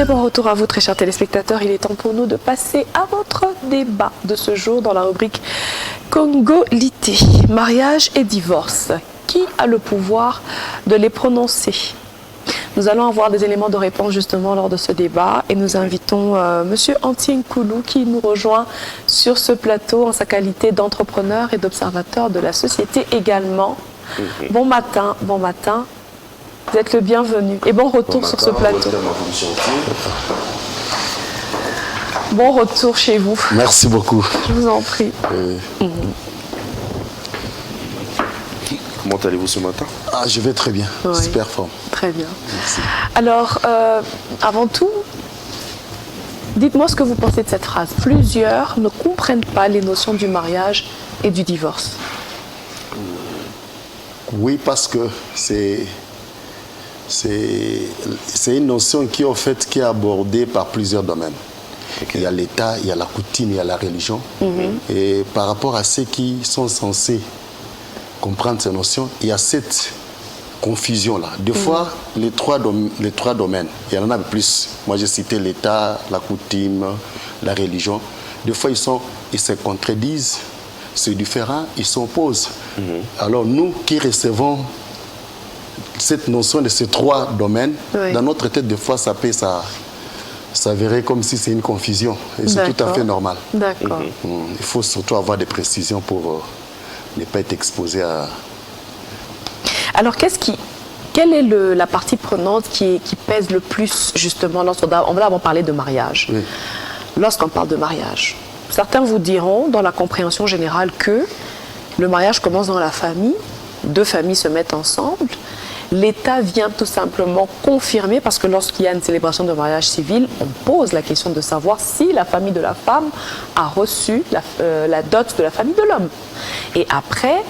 très bon retour à vous, très chers téléspectateurs. Il est temps pour nous de passer à votre débat de ce jour dans la rubrique Congolité. Mariage et divorce. Qui a le pouvoir de les prononcer? Nous allons avoir des éléments de réponse justement lors de ce débat et nous invitons Monsieur Antien Koulou qui nous rejoint sur ce plateau en sa qualité d'entrepreneur et d'observateur de la société également. Bon matin, bon matin. Vous êtes le bienvenu et bon retour sur ce plateau. Bon retour chez vous. Merci beaucoup. Je vous en prie. Comment allez-vous ce matin? Je vais très bien, Oui. super forme. Très bien. Merci. Alors, avant tout, dites-moi ce que vous pensez de cette phrase. Plusieurs ne comprennent pas les notions du mariage et du divorce. Oui, parce que c'est une notion qui, en fait, qui est abordée par plusieurs domaines. Okay. Il y a l'État, il y a la coutume, il y a la religion. Et par rapport à ceux qui sont censés comprendre ces notions, il y a cette confusion-là. Des fois, les trois domaines, il y en a plus. Moi, j'ai cité l'État, la coutume, la religion. Des fois, ils se contredisent, c'est différent, ils s'opposent. Alors, nous qui recevons cette notion de ces trois domaines, dans notre tête, des fois, ça peut s'avérer comme si c'est une confusion. Et c'est tout à fait normal. D'accord. Il faut surtout avoir des précisions pour ne pas être exposé à... Alors, quelle est la partie prenante qui pèse le plus, justement, on va d'abord parler de mariage. Oui. Lorsqu'on parle de mariage, certains vous diront, dans la compréhension générale, que le mariage commence dans la famille, deux familles se mettent ensemble, l'État vient tout simplement confirmer, parce que lorsqu'il y a une célébration de mariage civil, on pose la question de savoir si la famille de la femme a reçu la dot de la famille de l'homme. Et après,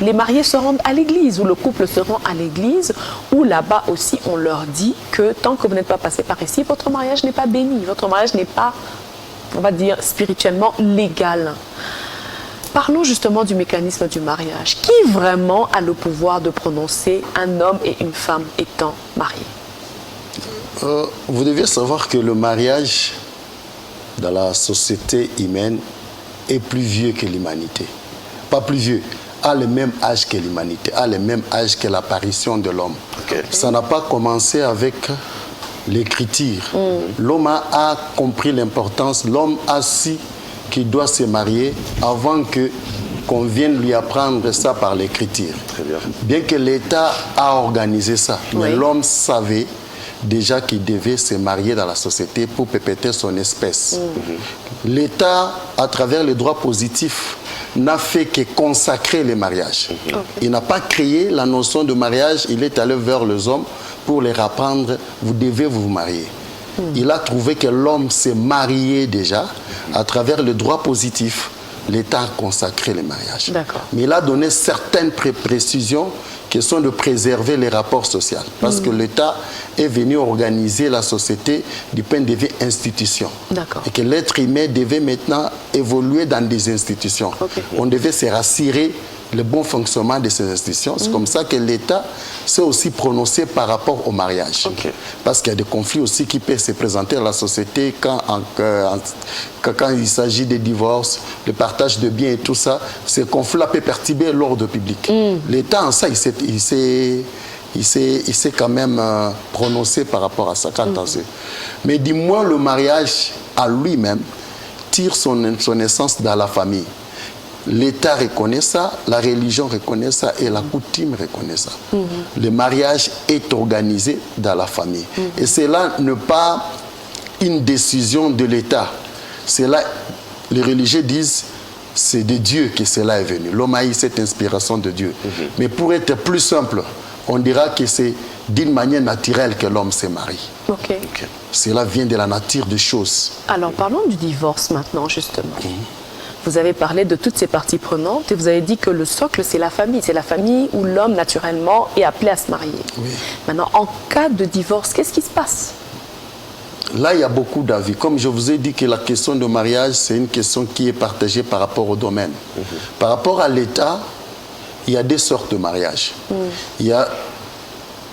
les mariés se rendent à l'église, ou le couple se rend à l'église, où là-bas aussi on leur dit que tant que vous n'êtes pas passé par ici, votre mariage n'est pas béni, votre mariage n'est pas, on va dire, spirituellement légal. Parlons justement du mécanisme du mariage. Qui vraiment a le pouvoir de prononcer un homme et une femme étant mariés? Vous devez savoir que le mariage dans la société humaine est plus vieux que l'humanité. Pas plus vieux, a le même âge que l'humanité, a le même âge que l'apparition de l'homme. Okay. Ça n'a pas commencé avec l'écriture. L'homme a compris l'importance, l'homme a su qu'il doit se marier avant qu'on vienne lui apprendre ça par l'écriture. Bien que l'État a organisé ça, mais l'homme savait déjà qu'il devait se marier dans la société pour perpétuer son espèce. L'État, à travers les droits positifs, n'a fait que consacrer les mariages. Il n'a pas créé la notion de mariage, il est allé vers les hommes pour leur apprendre, vous devez vous marier. Il a trouvé que l'homme s'est marié déjà. À travers le droit positif, l'État a consacré les mariages. Mais il a donné certaines précisions qui sont de préserver les rapports sociaux. Parce que l'État est venu organiser la société du point de vue institution. Et que l'être humain devait maintenant évoluer dans des institutions. On devait se rassurer le bon fonctionnement de ces institutions. C'est comme ça que l'État s'est aussi prononcé par rapport au mariage. Parce qu'il y a des conflits aussi qui peuvent se présenter dans la société quand il s'agit de divorces, de partage de biens et tout ça. Ces conflits-là peuvent perturber l'ordre public. L'État, en ça, il s'est quand même prononcé par rapport à ça. Mais du moins, le mariage à lui-même tire son essence dans la famille. L'État reconnaît ça, la religion reconnaît ça et la coutume reconnaît ça. Le mariage est organisé dans la famille. Et cela n'est pas une décision de l'État. C'est là, les religieux disent, c'est de Dieu que cela est venu. L'homme a eu cette inspiration de Dieu. Mais pour être plus simple, on dira que c'est d'une manière naturelle que l'homme se marie. Cela vient de la nature des choses. Alors parlons du divorce maintenant, justement. Vous avez parlé de toutes ces parties prenantes et vous avez dit que le socle, c'est la famille. C'est la famille où l'homme, naturellement, est appelé à se marier. Maintenant, en cas de divorce, qu'est-ce qui se passe? Là, il y a beaucoup d'avis. Comme je vous ai dit que la question de mariage, c'est une question qui est partagée par rapport au domaine. Par rapport à l'État, il y a deux sortes de mariage. Il y a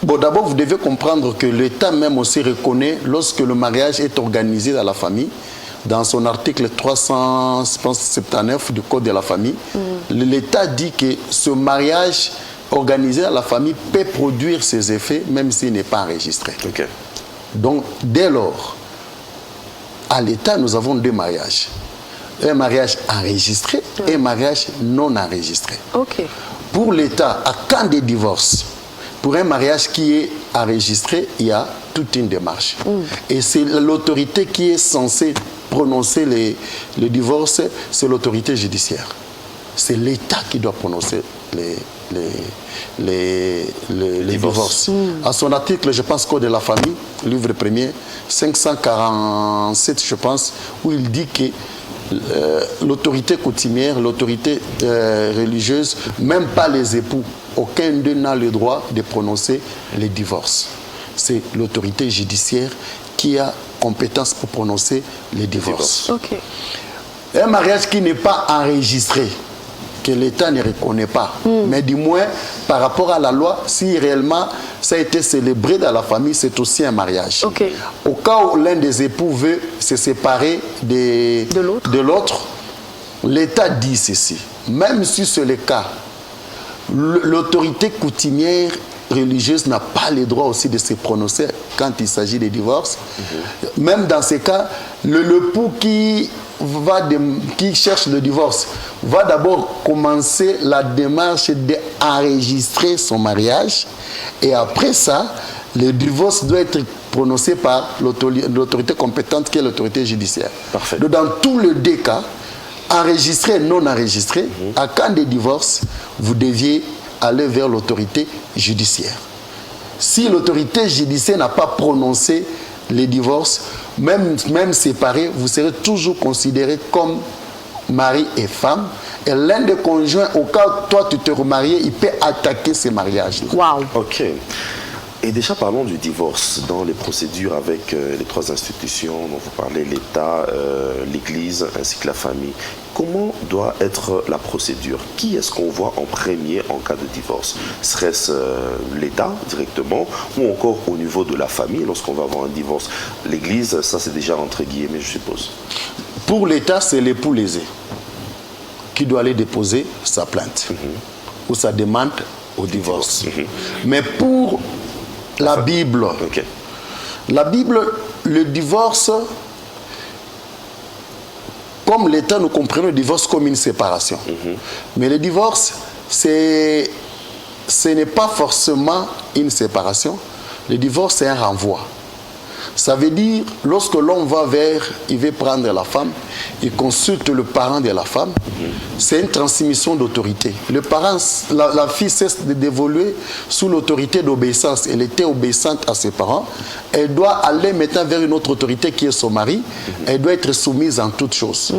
Bon, d'abord, vous devez comprendre que l'État même aussi reconnaît lorsque le mariage est organisé dans la famille, dans son article 379 du Code de la famille, l'État dit que ce mariage organisé dans la famille peut produire ses effets même s'il n'est pas enregistré. Okay. Donc, dès lors, à l'État, nous avons deux mariages. Un mariage enregistré et un mariage non enregistré. Okay. Pour l'État, à quand des divorces, pour un mariage qui est enregistré, il y a toute une démarche. Et c'est l'autorité qui est censée prononcer le divorce, c'est l'autorité judiciaire. C'est l'État qui doit prononcer les divorces. À son article, je pense, Code de la famille, livre premier, 547, je pense, où il dit que l'autorité coutumière, l'autorité religieuse, même pas les époux, aucun d'eux n'a le droit de prononcer les divorces. C'est l'autorité judiciaire qui a compétence pour prononcer les divorces. Okay. Un mariage qui n'est pas enregistré, que l'État ne reconnaît pas, mais du moins par rapport à la loi, si réellement ça a été célébré dans la famille, c'est aussi un mariage. Okay. Au cas où l'un des époux veut se séparer de l'autre, l'État dit ceci. Même si c'est le cas, l'autorité coutumière religieuse n'a pas le droit aussi de se prononcer quand il s'agit de divorce. Même dans ces cas, l'époux qui cherche le divorce va d'abord commencer la démarche d'enregistrer son mariage et après ça, le divorce doit être prononcé par l'autorité compétente qui est l'autorité judiciaire. Parfait. Donc, dans tous les deux cas, enregistré et non enregistré, à quand des divorces, vous deviez aller vers l'autorité judiciaire. Si l'autorité judiciaire n'a pas prononcé les divorces, même séparés, vous serez toujours considérés comme mari et femme. Et l'un des conjoints, au cas où toi tu te remariais, il peut attaquer ces mariages-là. Wow. Ok. Et déjà, parlons du divorce dans les procédures avec les trois institutions dont vous parlez, l'État, l'Église ainsi que la famille. Comment doit être la procédure? Qui est-ce qu'on voit en premier en cas de divorce? Serait-ce l'État directement ou encore au niveau de la famille lorsqu'on va avoir un divorce? L'Église, ça c'est déjà entre guillemets, je suppose. Pour l'État, c'est l'époux lésé qui doit aller déposer sa plainte ou sa demande au divorce. Mais pour la Bible, la Bible, le divorce, comme l'État, nous comprenons le divorce comme une séparation. Mais le divorce, ce n'est pas forcément une séparation. Le divorce, c'est un renvoi. Ça veut dire, lorsque l'homme va il veut prendre la femme, il consulte le parent de la femme, c'est une transmission d'autorité. Le parent, la fille cesse d'évoluer sous l'autorité d'obéissance. Elle était obéissante à ses parents. Elle doit aller maintenant vers une autre autorité qui est son mari. Elle doit être soumise en toutes choses.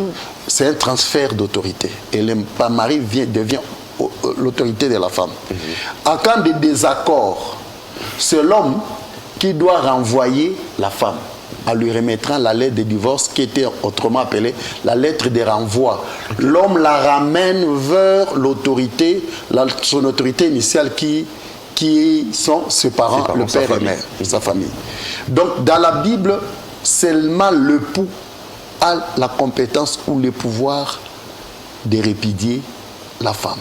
C'est un transfert d'autorité. Et le mari devient l'autorité de la femme. En cas de désaccord, c'est l'homme qui doit renvoyer la femme en lui remettant la lettre de divorce qui était autrement appelée la lettre de renvoi. L'homme la ramène vers l'autorité, son autorité initiale qui sont ses parents, le père et mère, sa famille. Donc dans la Bible, seulement l'époux a la compétence ou le pouvoir de répudier la femme.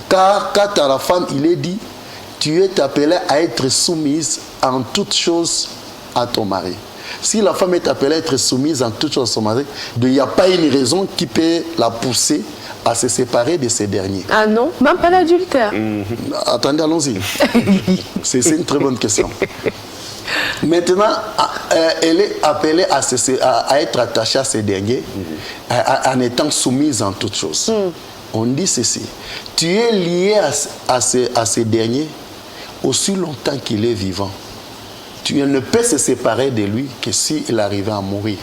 Car quant à la femme, il est dit, tu es appelée à être soumise en toutes choses à ton mari. Si la femme est appelée à être soumise en toutes choses à son mari, il n'y a pas une raison qui peut la pousser à se séparer de ces derniers. Ah non, même pas l'adultère. Attendez, allons-y. C'est une très bonne question. Maintenant, elle est appelée à être attachée à ces derniers en étant soumise en toutes choses. On dit ceci, tu es lié à ces derniers aussi longtemps qu'il est vivant. Tu ne peux se séparer de lui que s'il arrivait à mourir.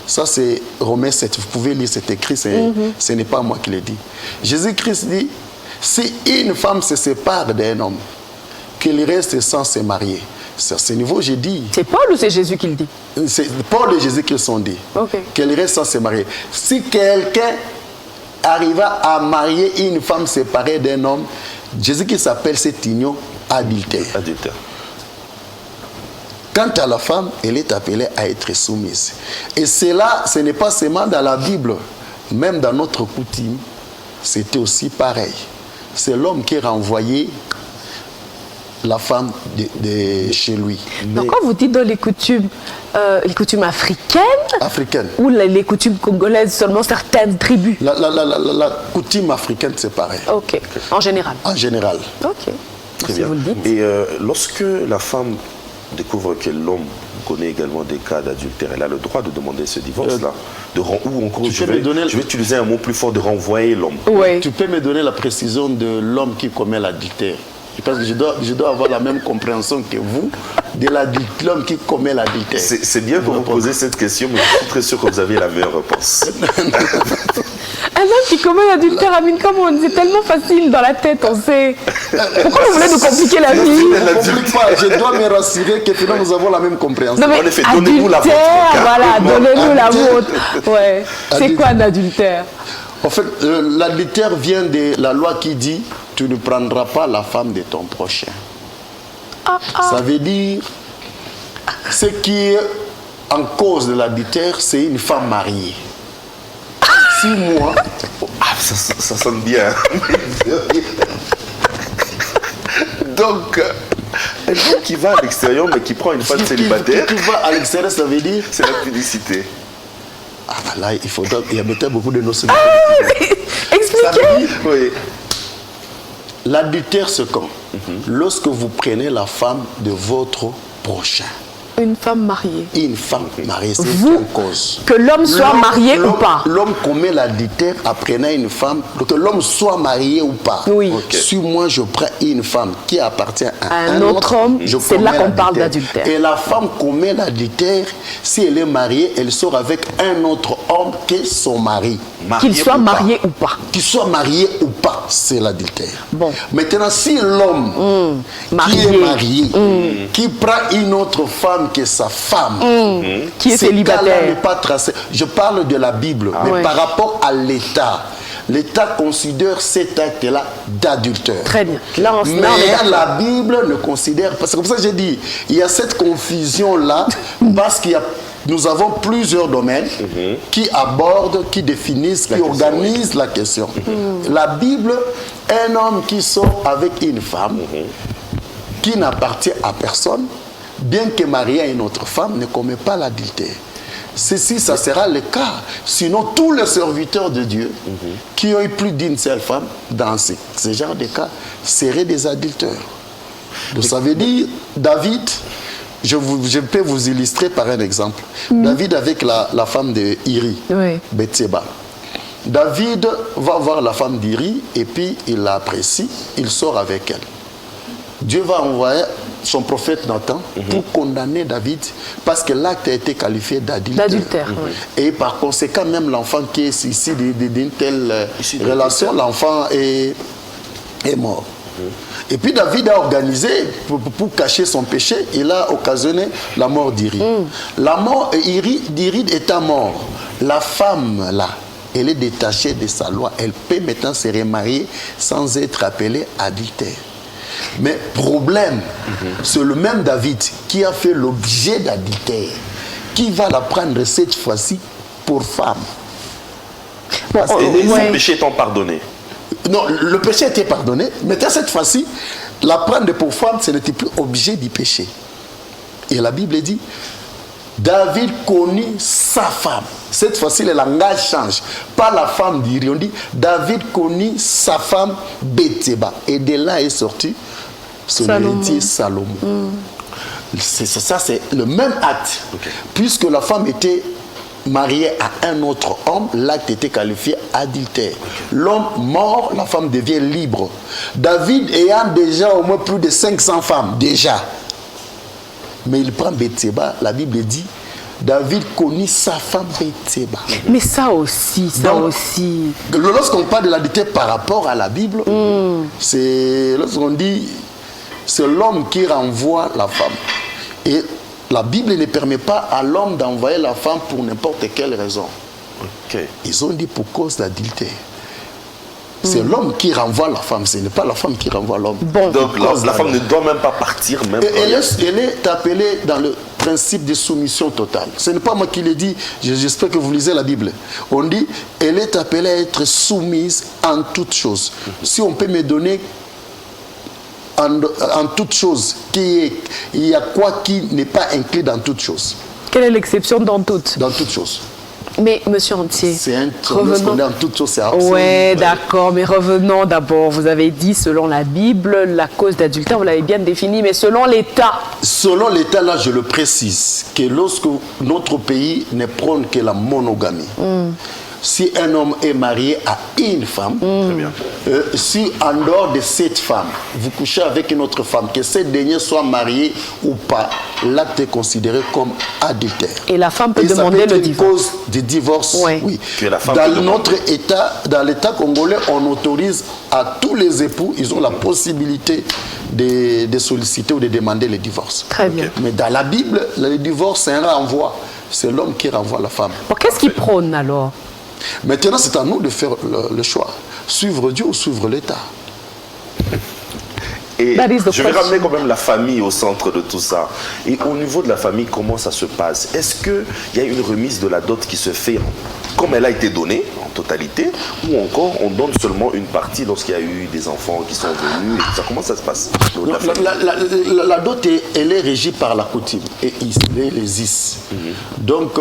Ça, c'est Romains 7. Vous pouvez lire cet écrit, ce n'est pas moi qui l'ai dit. Jésus-Christ dit, si une femme se sépare d'un homme, qu'il reste sans se marier. C'est à ce niveau, j'ai dit. C'est Paul ou c'est Jésus qui le dit? C'est Paul et Jésus qui le sont dit. Qu'elle reste sans se marier. Si quelqu'un arriva à marier une femme séparée d'un homme, Jésus-Christ s'appelle cette union adultère. Adultère. Quant à la femme, elle est appelée à être soumise. Et cela, ce n'est pas seulement dans la Bible, même dans notre coutume, c'était aussi pareil. C'est l'homme qui renvoyait la femme de chez lui. Donc quand vous dites dans les coutumes africaines ou les coutumes congolaises, seulement certaines tribus? La coutume africaine, c'est pareil. Ok, en général. En général. Ok, Très si bien. vous le dites. Et lorsque la femme découvre que l'homme connaît également des cas d'adultère, elle a le droit de demander ce divorce-là. Ou encore, je vais utiliser un mot plus fort, de renvoyer l'homme. Oui. Tu peux me donner la précision de l'homme qui commet l'adultère? Parce que je dois avoir la même compréhension que vous de l'homme qui commet l'adultère. C'est bien que vous posez cette question, mais je suis très sûr que vous avez la meilleure réponse. Un homme qui commet l'adultère, Amine, comment c'est tellement facile dans la tête, on sait. Pourquoi vous voulez nous compliquer la vie? Ne complique pas, je dois me rassurer que finalement nous avons la même compréhension. Non mais En effet, donnez-nous la vôtre. Voilà, donnez-nous la vôtre. Ouais. C'est quoi un adultère? En fait, l'adultère vient de la loi qui dit « Tu ne prendras pas la femme de ton prochain ». Ça veut dire, ce qui est en cause de l'adultère, c'est une femme mariée. 6 mois. Ah, ça sonne bien. Donc, un homme qui va à l'extérieur, mais qui prend une femme célibataire, Qui va à l'extérieur, ça veut dire... c'est la publicité. Ah bah là, il y a peut-être beaucoup de notions. Expliquez. Oui. L'adultère, c'est quand? Lorsque vous prenez la femme de votre prochain. Une femme mariée. Une femme mariée, c'est Vous, une cause. que l'homme soit marié ou pas? L'homme commet l'adultère en prenant une femme, que l'homme soit marié ou pas. Oui. Ok. Si moi je prends une femme qui appartient à Un autre homme, je c'est là commets qu'on parle l'adultère. d'adultère. Et la femme commet l'adultère, si elle est mariée, elle sort avec un autre homme qui est son mari. Qu'il soit marié ou pas. Qu'il soit marié ou pas, c'est l'adultère. Bon. Maintenant, si l'homme qui Marié. est marié, qui prend une autre femme que sa femme, Qui est ces cas-là célibataire. n'est pas tracé. Je parle de la Bible, mais ouais. par rapport à l'État, l'État considère cet acte-là d'adultère. Très bien. Là, on est Mais d'accord. la Bible ne considère pas. C'est comme ça que j'ai dit, il y a cette confusion-là parce qu'il y a nous avons plusieurs domaines qui abordent, qui définissent, qui organisent la question. La Bible, un homme qui sort avec une femme qui n'appartient à personne, bien que marié à une autre femme, ne commet pas l'adultère. Ceci, ça sera le cas. Sinon, tous les serviteurs de Dieu qui ont eu plus d'une seule femme, dans ce genre de cas, seraient des adultères. Donc ça veut dire, David... Je peux vous illustrer par un exemple. David avec la femme de Iri, Oui. Bethséba. David va voir la femme d'Iri et puis il l'apprécie, il sort avec elle. Dieu va envoyer son prophète Nathan pour condamner David parce que l'acte a été qualifié d'adultère. D'adultère, oui. Et par conséquent, même l'enfant qui est ici d'une telle relation, l'enfant est mort. Et puis David a organisé, pour cacher son péché, il a occasionné la mort d'Iri. La mort d'Iri étant mort, la femme là, elle est détachée de sa loi. Elle peut maintenant se remarier sans être appelée adultère. Mais problème, c'est le même David qui a fait l'objet d'adultère, qui va la prendre cette fois-ci pour femme. Bon, Et son ouais. péché étant pardonné. Non, le péché était pardonné, mais cette fois-ci, la prendre pour femme, ce n'était plus objet du péché. Et la Bible dit, David connut sa femme. Cette fois-ci, le langage change. Pas la femme d'Iri, on dit, David connut sa femme Bethséba. Et de là est sorti son héritier Salomon. Ça, c'est le même acte. Puisque la femme était mariée à un autre homme, l'acte était qualifié adultère. L'homme mort, la femme devient libre. David ayant déjà au moins plus de 500 femmes, déjà. Mais il prend Bethséba, la Bible dit, David connut sa femme Bethséba. Mais ça aussi, aussi. Lorsqu'on parle de l'adultère par rapport à la Bible, c'est lorsqu'on dit, c'est l'homme qui renvoie la femme. Et la Bible ne permet pas à l'homme d'envoyer la femme pour n'importe quelle raison. Ok. Ils ont dit pour cause d'adultère. C'est l'homme qui renvoie la femme, ce n'est pas la femme qui renvoie l'homme. Bon. Donc la femme ne doit même pas partir. Même elle est appelée dans le principe de soumission totale. Ce n'est pas moi qui l'ai dit, j'espère que vous lisez la Bible. On dit, elle est appelée à être soumise en toutes choses. Si on peut me donner en toutes choses, il y a quoi qui n'est pas inclus dans toutes choses? Quelle est l'exception dans toutes? Dans toutes choses. Mais, monsieur Entier, C'est un revenons. dans toutes choses, c'est absolu. Oui, d'accord, mais revenons d'abord. Vous avez dit, selon la Bible, la cause d'adultère, vous l'avez bien définie, mais selon l'État. Selon l'État, là, je le précise, que lorsque notre pays ne prône que la monogamie, si un homme est marié à une femme, si en dehors de cette femme, vous couchez avec une autre femme, que cette dernière soit mariée ou pas, l'acte est considéré comme adultère. Et la femme peut Et ça demander peut être le une divorce. cause de divorce, Ouais. oui. Que la femme peut Dans demander. notre État, dans l'État congolais, on autorise à tous les époux, ils ont la possibilité de solliciter ou de demander le divorce. Très bien. Mais dans la Bible, le divorce, c'est un renvoi. C'est l'homme qui renvoie la femme. Bon, qu'est-ce qui prône alors? Maintenant, c'est à nous de faire le choix. Suivre Dieu ou suivre l'État. Et That is the je vais question. ramener quand même la famille au centre de tout ça. Et au niveau de la famille, comment ça se passe? Est-ce qu'il y a une remise de la dot qui se fait comme elle a été donnée, en totalité, ou encore on donne seulement une partie lorsqu'il y a eu des enfants qui sont venus et tout ça? Comment ça se passe au niveau de la famille? La dot, elle est régie par la coutume et les is. Donc,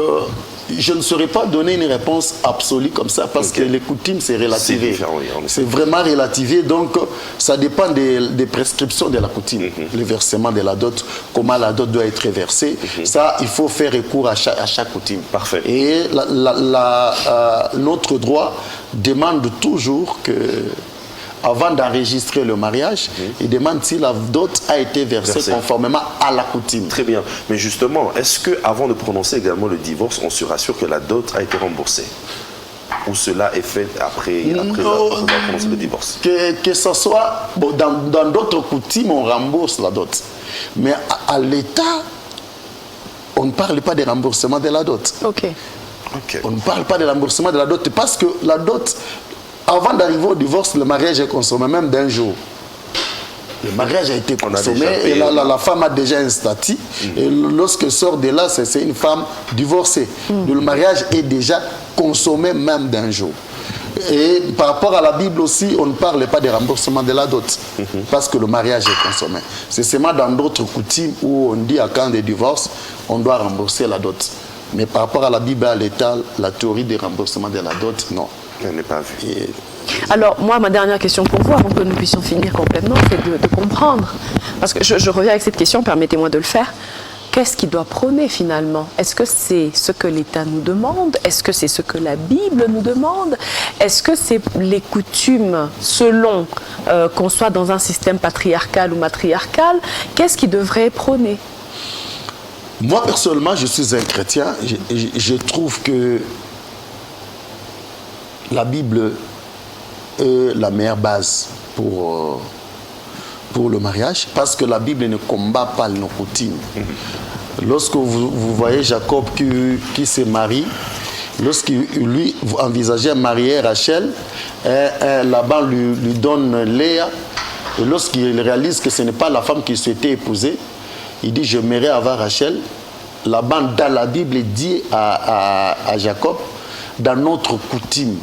je ne saurais pas donner une réponse absolue comme ça parce que les coutumes, c'est relativé. C'est différent, oui, en effet. C'est vraiment relativé. Donc, ça dépend des prescriptions de la coutume. Le versement de la dot, comment la dot doit être versée. Ça, il faut faire recours à chaque coutume. Parfait. Et notre droit demande toujours que, avant d'enregistrer le mariage, il demande si la dot a été versée conformément à la coutume. Très bien. Mais justement, est-ce qu'avant de prononcer également le divorce, on se rassure que la dot a été remboursée? Ou cela est fait après avoir prononcé le divorce? Que ce soit, bon, dans d'autres coutumes, on rembourse la dot. Mais à l'État, on ne parle pas de remboursement de la dot. Ok. Ok. On ne parle pas de remboursement de la dot parce que la dot, avant d'arriver au divorce, le mariage est consommé même d'un jour. Le mariage a été consommé et la femme a déjà un statut. Et lorsqu'elle sort de là, c'est une femme divorcée. Le mariage est déjà consommé même d'un jour. Et par rapport à la Bible aussi, on ne parle pas de remboursement de la dot parce que le mariage est consommé. C'est seulement dans d'autres coutumes où on dit à quand des divorces, on doit rembourser la dot. Mais par rapport à la Bible et à l'État, la théorie des remboursements de la dot, non. Elle n'est pas vue. Et Alors, moi, ma dernière question pour vous, avant que nous puissions finir complètement, c'est de comprendre. Parce que je reviens avec cette question, permettez-moi de le faire. Qu'est-ce qui doit prôner finalement? Est-ce que c'est ce que l'État nous demande? Est-ce que c'est ce que la Bible nous demande? Est-ce que c'est les coutumes selon qu'on soit dans un système patriarcal ou matriarcal? Qu'est-ce qui devrait prôner? moi, personnellement, je suis un chrétien. Je trouve que la Bible est la meilleure base pour le mariage, parce que la Bible ne combat pas nos coutumes. Lorsque vous voyez Jacob qui se marie, lorsqu'il lui envisageait marier Rachel, Laban lui donne Léa, et lorsqu'il réalise que ce n'est pas la femme qu'il souhaitait épouser, il dit: j'aimerais avoir Rachel. Laban, dans la Bible, dit à Jacob: dans notre coutume,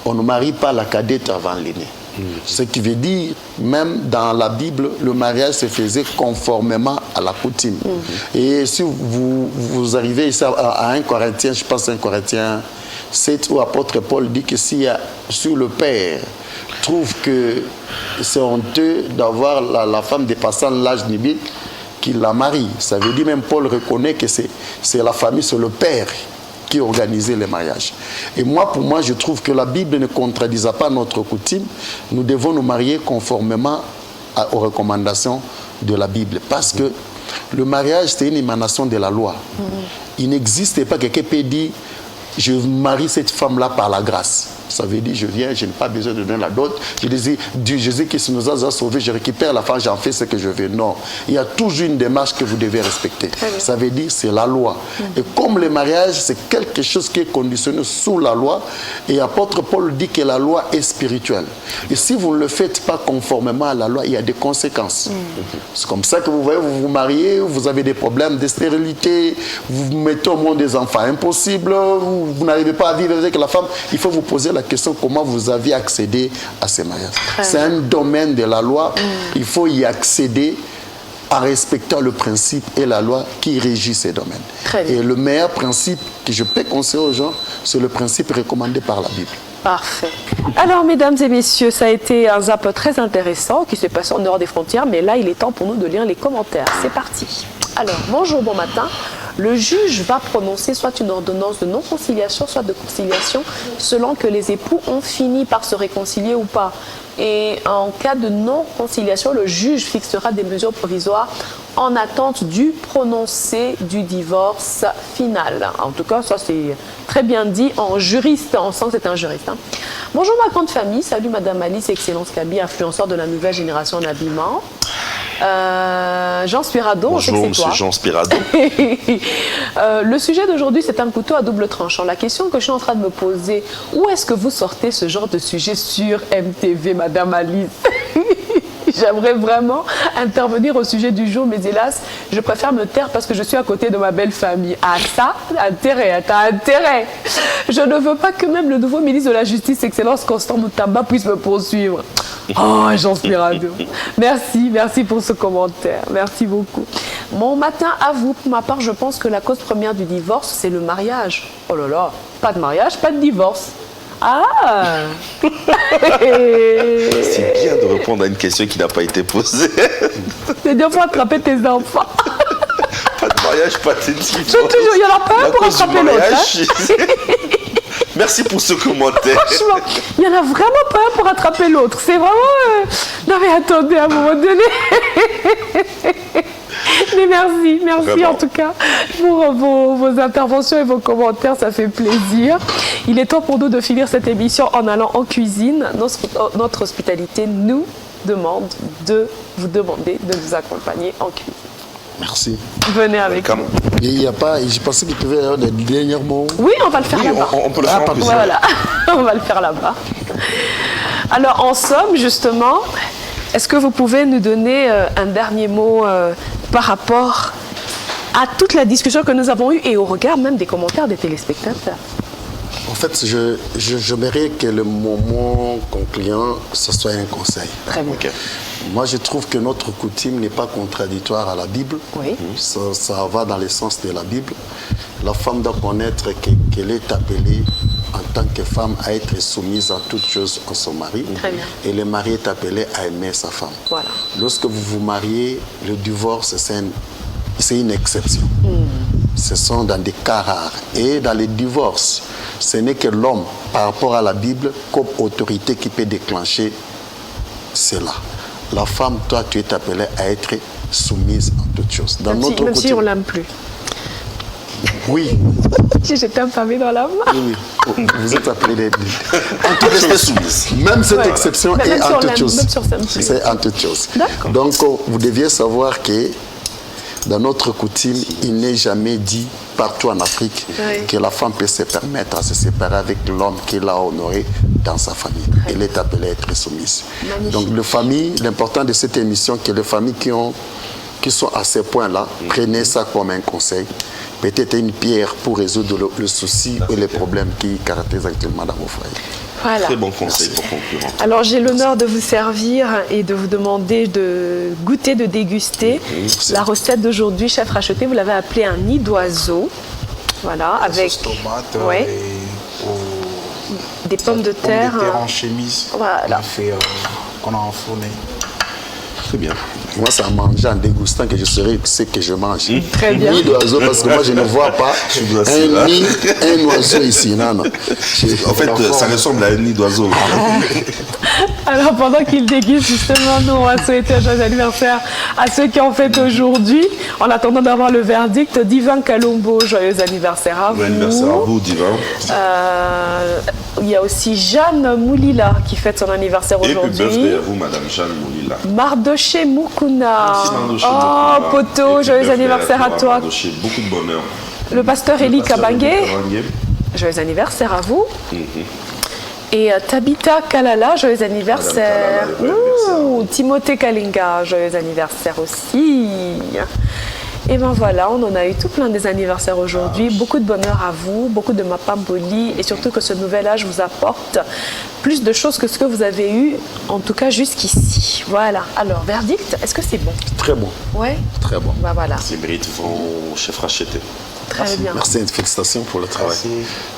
on ne marie pas la cadette avant l'aîné. Ce qui veut dire, même dans la Bible, le mariage se faisait conformément à la coutume. Et si vous arrivez ici à 1 Corinthiens, je pense 1 Corinthiens 7, où l'apôtre Paul dit que si le père trouve que c'est honteux d'avoir la femme dépassant l'âge nubile, qu'il la marie. Ça veut dire, même Paul reconnaît que c'est la famille, c'est le père qui organisait les mariages. Et moi, pour moi, je trouve que la Bible ne contredisant pas notre coutume. Nous devons nous marier conformément aux recommandations de la Bible. Parce que le mariage, c'est une émanation de la loi. Il n'existe pas quelqu'un qui peut dire: je marie cette femme-là par la grâce. Ça veut dire, je viens, je n'ai pas besoin de donner la dot. Je dis, Dieu, Jésus-Christ nous a sauvés, je récupère la femme, j'en fais ce que je veux. Non, il y a toujours une démarche que vous devez respecter. Ça veut dire, c'est la loi. Et comme le mariage, c'est quelque chose qui est conditionné sous la loi, et l'apôtre Paul dit que la loi est spirituelle. Et si vous ne le faites pas conformément à la loi, il y a des conséquences. C'est comme ça que vous voyez, vous vous mariez, vous avez des problèmes de stérilité, vous mettez au monde des enfants impossibles, vous n'arrivez pas à vivre avec la femme. Il faut vous poser la question comment vous avez accédé à ces mariages. C'est un domaine de la loi, il faut y accéder en respectant le principe et la loi qui régit ces domaines. Et le meilleur principe que je peux conseiller aux gens, c'est le principe recommandé par la Bible. Parfait. Alors, mesdames et messieurs, ça a été un zap très intéressant qui s'est passé en dehors des frontières, mais là, il est temps pour nous de lire les commentaires. C'est parti. Alors, bonjour, bon matin. Le juge va prononcer soit une ordonnance de non-conciliation, soit de conciliation, selon que les époux ont fini par se réconcilier ou pas. Et en cas de non-conciliation, le juge fixera des mesures provisoires en attente du prononcé du divorce final. En tout cas, ça c'est très bien dit en juriste, on sent que c'est un juriste. Bonjour ma grande famille, salut Madame Alice, Excellence Kaby, influenceur de la nouvelle génération en habillement. Jean Spirado, bonjour, on sait que c'est toi. Jean Spirado. Le sujet d'aujourd'hui, c'est un couteau à double tranchant. La question que je suis en train de me poser, où est-ce que vous sortez ce genre de sujet sur MTV, Madame Alice? J'aimerais vraiment intervenir au sujet du jour, mais hélas, je préfère me taire parce que je suis à côté de ma belle famille. Ah ça, intérêt, t'as intérêt. Je ne veux pas que même le nouveau ministre de la Justice, Excellence Constant Moutamba, puisse me poursuivre. Oh, Jean Spirado. Merci, merci pour ce commentaire. Merci beaucoup. Bon matin à vous. Pour ma part, je pense que la cause première du divorce, c'est le mariage. Oh là là, pas de mariage, pas de divorce. Ah. C'est bien de répondre à une question qui n'a pas été posée. C'est bien pour attraper tes enfants. Pas de mariage, pas de divorce. Toujours, il y en a pas un pour attraper l'autre. Merci pour ce commentaire. Franchement, il n'y en a vraiment pas un pour attraper l'autre. C'est vraiment... Non mais attendez, à un moment donné... Mais merci, merci vraiment. En tout cas pour vos interventions et vos commentaires, ça fait plaisir. Il est temps pour nous de finir cette émission en allant en cuisine. Notre hospitalité nous demande de vous demander de nous accompagner en cuisine. Merci. Venez avec nous. Il n'y a pas, je pensais qu'il pouvait y avoir des derniers mots. Oui, on va le faire là-bas. On peut le faire en cuisine. Voilà, on va le faire là-bas. Alors en somme, justement, est-ce que vous pouvez nous donner un dernier mot par rapport à toute la discussion que nous avons eue et au regard même des commentaires des téléspectateurs? En fait, j'aimerais que le moment concluant, ce soit un conseil. Très bien. Okay. Moi, je trouve que notre coutume n'est pas contradictoire à la Bible. Oui. Ça va dans le sens de la Bible. La femme doit connaître qu'elle est appelée en tant que femme à être soumise à toutes choses à son mari. Très bien. Et le mari est appelé à aimer sa femme. Voilà. Lorsque vous vous mariez, le divorce, c'est une exception. Ce sont dans des cas rares. Et dans les divorces, ce n'est que l'homme, par rapport à la Bible, comme autorité qui peut déclencher cela. La femme, toi, tu es appelée à être soumise en toutes choses. Dans même si on ne l'aime plus. Oui. Si j'étais infamée dans la main. Oui. Vous êtes appelé en toutes choses. Même cette exception est en toutes choses. C'est en toutes choses. Donc, vous deviez savoir que dans notre coutume, il n'est jamais dit partout en Afrique que la femme peut se permettre à se séparer avec l'homme qu'elle a honoré dans sa famille. Elle est appelée à être soumise. Magnifique. Donc, l'important de cette émission, c'est que les familles qui sont à ce point-là, prenez ça comme un conseil. Peut-être une pierre pour résoudre le souci et les problèmes qui caractérisent actuellement dans vos foyers. Voilà. Très bon conseil pour conclure. Alors j'ai l'honneur de vous servir et de vous demander de goûter, de déguster la recette d'aujourd'hui, chef Racheté. Vous l'avez appelé un nid d'oiseau. Voilà, avec tomate des pommes de terre. Pommes de terre en chemise. Voilà. Qu'on a enfourné. Très bien. Moi, c'est en mangeant, en dégustant que je saurai ce que je mange. Très bien. Nid d'oiseau, parce que moi, je ne vois pas un oiseau ici. Non. En fait, ça ressemble à un nid d'oiseau. Alors, pendant qu'il déguste, justement, nous, on va souhaiter un joyeux anniversaire à ceux qui en fêtent aujourd'hui. En attendant d'avoir le verdict, Divin Kalombo, joyeux anniversaire à vous. Joyeux anniversaire à vous, Divin. Il y a aussi Jeanne Moulila qui fête son anniversaire Et puis birthday aujourd'hui. à vous, Madame Jeanne Moulila. Mardoché Moukouna. Merci, Mardoché Oh, Moukouna. Poto, Et puis joyeux birthday anniversaire à toi. Mardoché, beaucoup de bonheur. Le pasteur Eli Kabangué, Kabangué. joyeux anniversaire à vous. Et Tabitha Kalala, joyeux anniversaire. Madame Kalala, joyeux anniversaire. Timothée Kalinga, joyeux anniversaire aussi. Et ben voilà, on en a eu tout plein des anniversaires aujourd'hui. Beaucoup de bonheur à vous, beaucoup de mapamboli et surtout que ce nouvel âge vous apporte plus de choses que ce que vous avez eu, en tout cas jusqu'ici. Voilà. Alors, verdict, est-ce que c'est bon? Très bon. Ouais. Très bon. Ben voilà, Ces mérites vont chef racheter. très bien. Merci et félicitations pour le travail.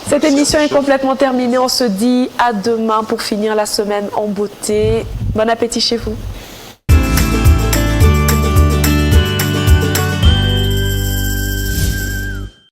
Cette émission est complètement terminée. On se dit à demain pour finir la semaine en beauté. Bon appétit chez vous.